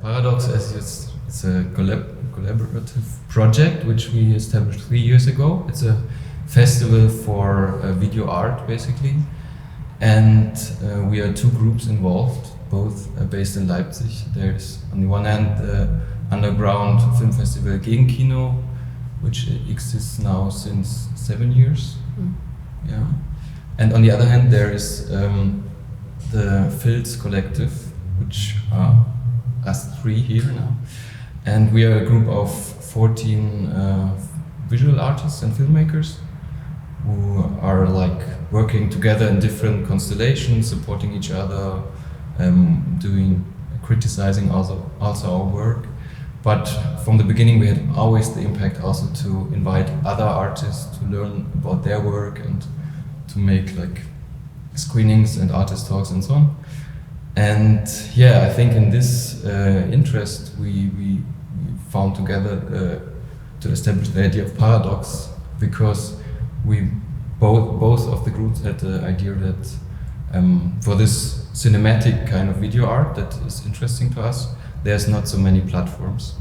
Paradoks, it's a collaborative project which we established 3 years ago. It's a festival for video art, basically. And we are 2 groups involved, both based in Leipzig. There's on the one hand the underground film festival Gegenkino, which exists now since 7 years. Yeah. And on the other hand, there is the Filz collective, which are us 3 here now. And we are a group of 14 visual artists and filmmakers who are like working together in different constellations, supporting each other, criticizing also our work. But from the beginning we had always the impact also to invite other artists to learn about their work and to make like screenings and artist talks and so on. And yeah, I think in this interest we found together to establish the idea of paradox, because we both of the groups had the idea that for this cinematic kind of video art that is interesting to us, there's not so many platforms.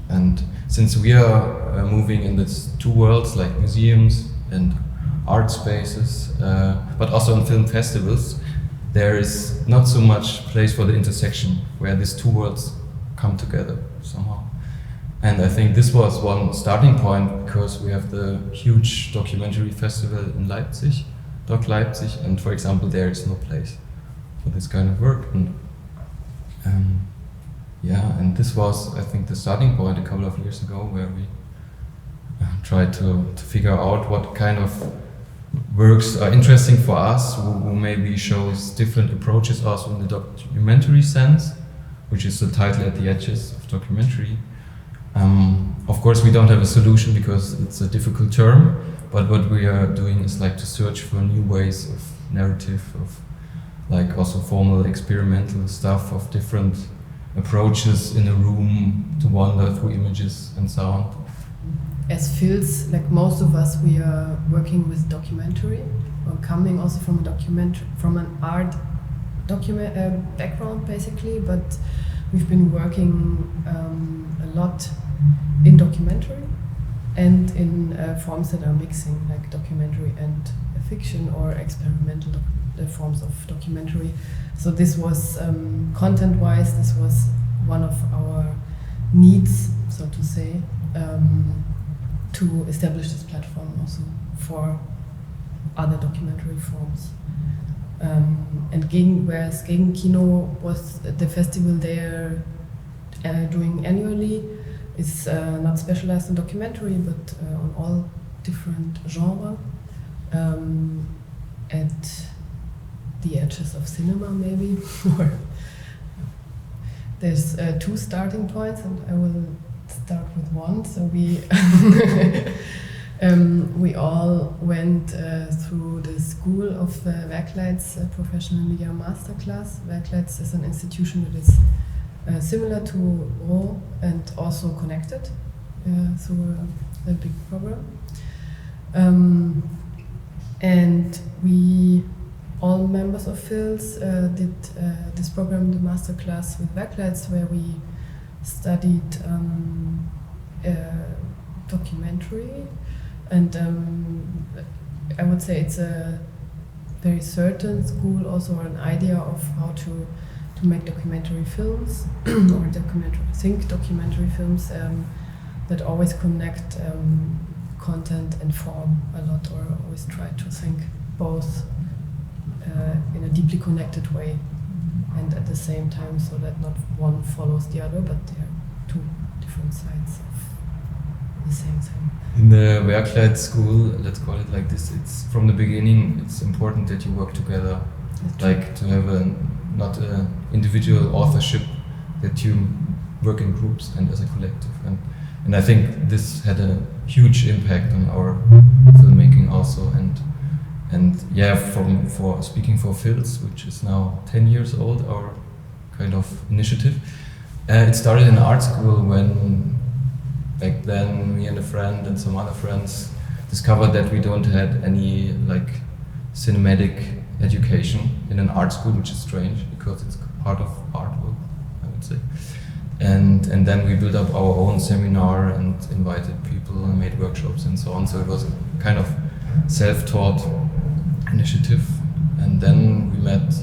And since we are moving in these 2 worlds, like museums and art spaces, but also in film festivals, there is not so much place for the intersection where these 2 worlds come together somehow. And I think this was one starting point, because we have the huge documentary festival in Leipzig, Doc Leipzig, and for example there is no place for this kind of work. And yeah, and this was, I think, the starting point a couple of years ago, where we tried to figure out what kind of works are interesting for us, who maybe shows different approaches also in the documentary sense, which is the title at the edges of documentary. Of course we don't have a solution because it's a difficult term, but what we are doing is like to search for new ways of narrative, of like also formal experimental stuff, of different approaches in a room to wander through images and sound. As Filz, like most of us, we are working with documentary, or coming also from an art background basically, but we've been working a lot in documentary and in forms that are mixing, like documentary and fiction, or experimental forms of documentary. So this was, content-wise, this was one of our needs, so to say, to establish this platform also for other documentary forms. And whereas Gegenkino was the festival they're doing annually, is not specialized in documentary, but on all different genres, at the edges of cinema maybe. Or there's 2 starting points, and I will start with one. So we all went through the school of Werkleitz Professional Media Masterclass. Werkleitz is an institution that is similar to RO and also connected through a big program. And we, all members of Filz, did this program, the masterclass with Werkleitz, where we studied documentary, and I would say it's a very certain school, also an idea of how to make documentary films or documentary films that always connect content and form a lot, or always try to think both in a deeply connected way, and at the same time, so that not one follows the other, but they are 2 different sides of the same thing. In the Werkleitz school, let's call it like this, it's from the beginning, it's important that you work together, like to have not an individual authorship, that you work in groups and as a collective. And I think this had a huge impact on our filmmaking also. And yeah, for speaking for Filz, which is now 10 years old, our kind of initiative, it started in art school when back then me and a friend and some other friends discovered that we don't have any like cinematic education in an art school, which is strange because it's part of art work, I would say. and then we built up our own seminar and invited people and made workshops and so on. So it was a kind of self-taught initiative. And then we met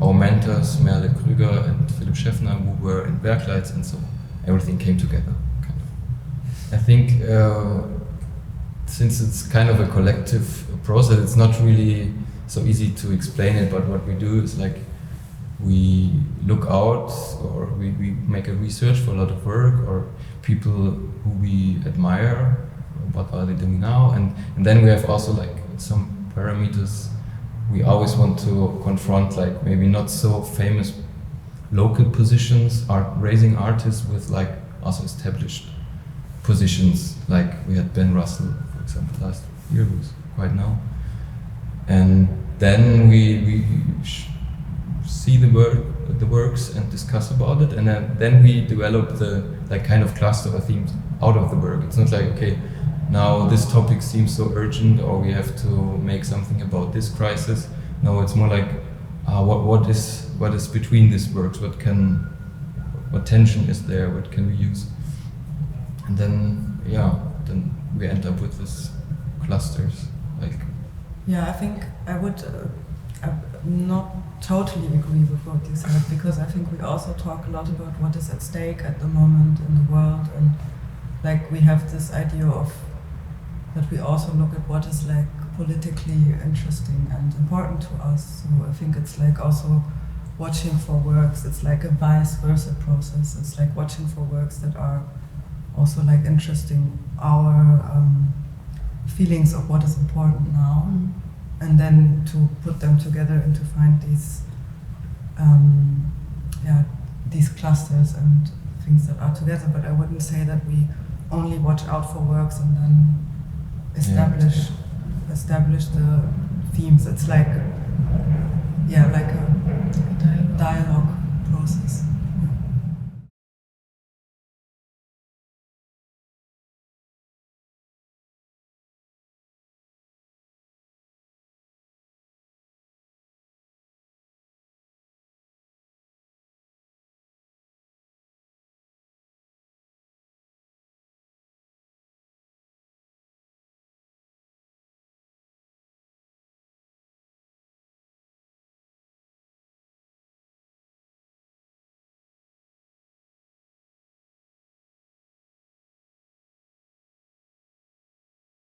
our mentors, Merle Krüger and Philipp Schäffner, who were in Bergleitz, and so everything came together. Kind of. I think since it's kind of a collective process, it's not really so easy to explain it, but what we do is like we look out, or we make a research for a lot of work, or people who we admire, what are they doing now, and then we have also like some parameters. We always want to confront like maybe not so famous local positions, raising artists with like also established positions. Like we had Ben Russell, for example, last year, who's quite now. And then we see the works and discuss about it, and then we develop the like kind of cluster of themes out of the work. It's not like, okay, now this topic seems so urgent, or we have to make something about this crisis. No, it's more like what is between these works? What tension is there? What can we use? And then then we end up with these clusters. Like, yeah, I think I would not totally agree with what you said, because I think we also talk a lot about what is at stake at the moment in the world, and like we have this idea of that we also look at what is like politically interesting and important to us. So I think it's like also watching for works. It's like a vice versa process. It's like watching for works that are also like interesting our feelings of what is important now, and then to put them together and to find these clusters and things that are together. But I wouldn't say that we only watch out for works and then establish the themes. It's like like a dialogue process.